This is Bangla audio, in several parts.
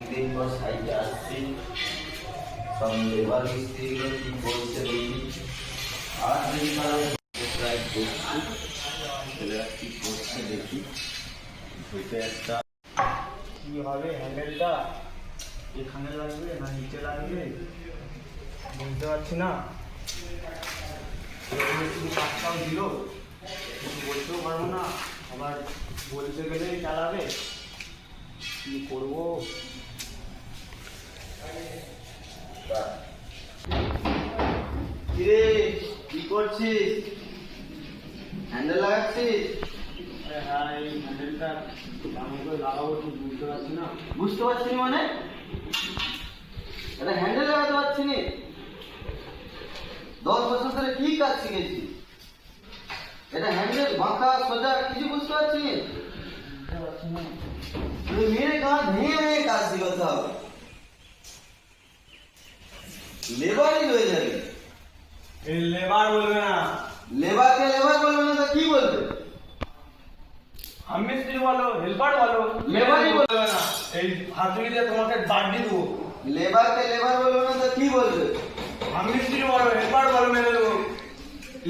দিন পর সাইডে আসছি, সব লেবার মিস্ত্রিগুলো কি করছে দেখি। আর দিন প্রায় করছি, ছেলেরা কি করছে দেখি। হইতে একটা কি হবে, হ্যান্ডেলটা এখানে লাগবে না নিচে লাগবে বুঝতে পারছি না। শুধু কাজটাও দিল, কিছু বলতেও পারবো না, আবার বলতে গেলেই চালাবে। কি করবো? কিরে কি করছিস? হ্যান্ডেল লাগাচ্ছিস? হ্যাঁ, এই হ্যান্ডেলটা কেমন করে লাগাবো ঠিক বুঝতে পারছি না। বুঝতে পারছি না মানে? এটা হ্যান্ডেল লাগাতে পারছি না? 10 বছর ধরে কি কাজ শিখেছি? এটা হ্যান্ডেল বাঁকা সোজা কিছু বুঝতে পারছি না। বুঝতে পারছি না। তুই মেরে গান ভেঙে ভেঙে কাজ শিখাতে হবে, লেবারই হয়ে যাবে। এই লেবার বলবে না, লেবারকে লেবার বলবে না তো কি বলবে? আমি মিস্ত্রি বলো, হেল্পার বলো, লেবারই বলবে না। এই হাতুড়ি দিয়ে তোমাকে বাড়ি দেবো। লেবারকে লেবার বলবে না তো কি বলবে? আমি মিস্ত্রি বলো, হেল্পার বলো, মেরে দেবো।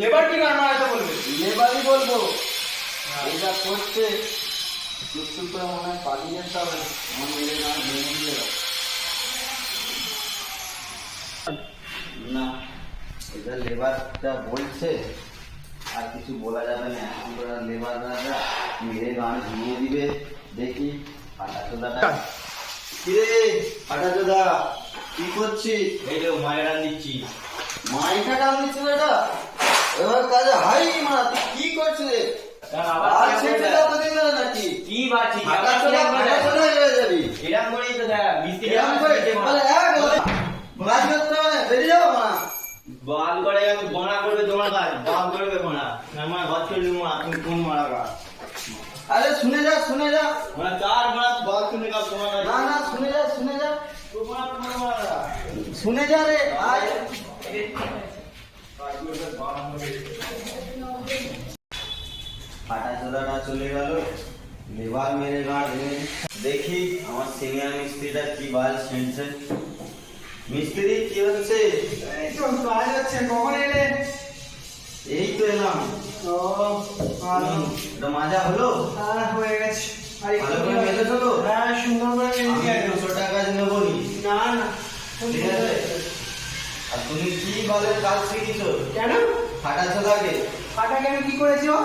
লেবার কি গান মারাতে বলবে? লেবারই বলবো। এটা করছে চুপ চুপ করে মনে হয় পালিয়ে যেতে হবে। আমার মেরে গান ভেঙে দিলে না, এটা লেবারটা বলছে, আর কিছু বলা যাবে না। এখন করে লেবাররা মেরে গান ভেঙে দিবে। দেখি ফাটাচোদাটা। কিরে ফাটাচোদা কি করছিস? এই যে মায়েরা দিচ্ছি। মাইকা টান দিচ্ছিস এটা? এবার কাজে হাই মা, তুই কি করছিস? আর ছেড়ে দাও তো দিন নাকি? কি বাড়ছি? ফাটাচোদা হয়ে যাবি। এরকম করেই তো দেখ মিস্ত্রি এরকম করে বলে কাজ করতে হবে, বেরিয়ে যাবো না। বাল করে আমি বনা করবে তোমার কাজ, বাল করবে বনা। আমার ঘর চলে মা, তুমি কোন মারা গা? আরে শুনে যা শুনে যা। মানে চার মাস বাল শুনে কাজ তোমার কাজ। না না শুনে যা শুনে যা তোমার মারা গা। শুনে যা রে। আয় ফাটাচোদাটা চলে গেল, লেবার মেরে গাঁট ভেঙে। দেখি আমার সিনিয়র মিস্ত্রিটা কি বাল ছিঁড়ছে। মিস্ত্রি কি হচ্ছে? এই তো কাজ হচ্ছে, কখন এলে? এই তো এলাম। ও ভালো। এটা মাজা হলো? হ্যাঁ হয়ে গেছে। ভালো করে মেলেছো তো? হ্যাঁ সুন্দর করে আমি মেরেছি। 200 টাকা নেবো নি। না না ঠিক আছে। আর তুমি কি বালের কাজ শিখেছো? কেন? ফাটাচোদাকে ফাটা কেন, কি করেছি ও?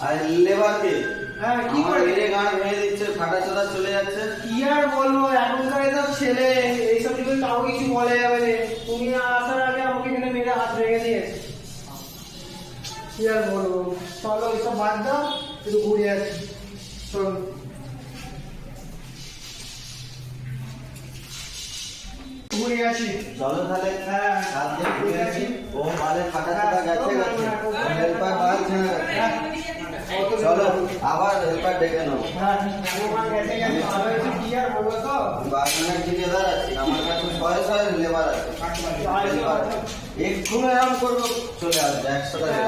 আর লেবারকে হ্যাঁ কি আমার করে? মেরে গাঁট ভেঙে দিচ্ছে, ফাটাচোদা চলে যাচ্ছে। কি আর বলবো, এখনকার এসব ছেলে এইসব কিছু কাউ কিছু বলে যাবে না। তুমি আসার আগে আমাকে এখানে মেরে হাত ভেঙে দিয়েছে। কি আর বলবো, চলো এইসব বাদ দাও, একটু ঘুরে আসি। চলো ঘুরে আসি। চলো তাহলে। হ্যাঁ কাল থেকে ঘুরে আসি। ও বালের ফাটাচোদা গেছে গেছে। হেল্পার বাল ছেড়ে গেছে। চলো আবার হেল্পার ডেকে নেবো। হ্যাঁ আমার গেছে গেছে, ভালো হয়েছে। কি আর বলবো তো, বাগানের ঠিকাদার আছে, আমার কাছে 100 লেবার আছে। এক্ষুনি এরম করবো, চলে আসবে 100 টাকা।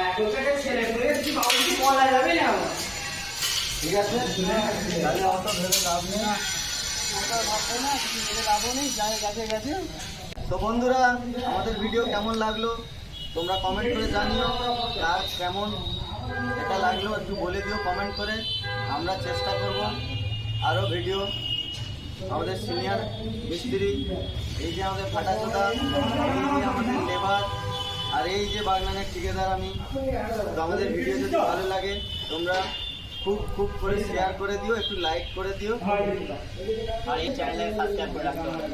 এখনকার ছেলে পেলে কিছু কাউ কিছু বলা যাবে না। ঠিক আছে, তাহলে অত ভেবে লাভ নেই। তো বন্ধুরা, আমাদের ভিডিও কেমন লাগলো তোমরা কমেন্ট করে জানিও। আর কেমন এটা লাগলো একটু বলে দিও কমেন্ট করে। আমরা চেষ্টা করব আরও ভিডিও। আমাদের সিনিয়র মিস্ত্রি, এই যে আমাদের ফাটাচোদা, এই যে আমাদের লেবার, আর এই যে বাগনানের ঠিকাদার আমি। তো আমাদের ভিডিও যদি ভালো লাগে তোমরা খুব খুব করে শেয়ার করে দিও, একটু লাইক করে দিও, আর এই চ্যানেলে সাবস্ক্রাইব করে রাখতে হবে।